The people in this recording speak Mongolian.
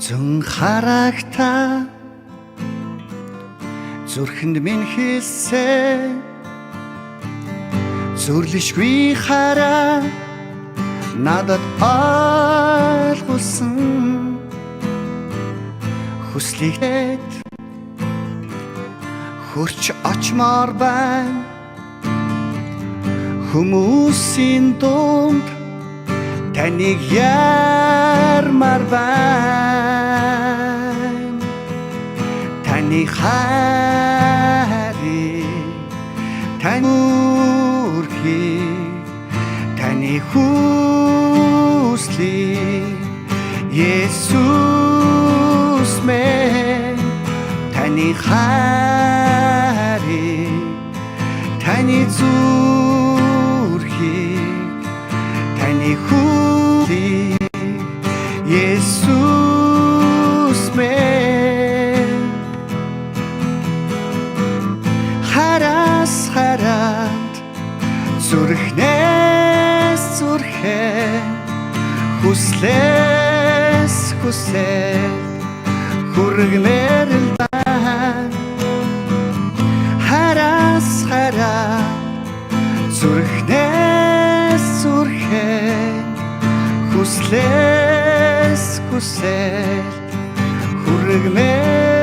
Зөн харагтаа зүрхэнд минь хэлсэн зүрлэшгүй хараа надад ойлгуулсан хүслийгээд хурч очмоор байна хүмүүсийн дунд таныг ярмаар байна таны хайрыг таны үрхийг таны хүслийг Есүс минь таны хайрыг таны зүрхийг таны хүслийг Есүс минь хараас хараад зүрхнээс зүрхээ хүслээс хүсэл хүргмээр л байна хараас хараад зүрхнээс зүрхээ хүслээс хүсэл хүргмээр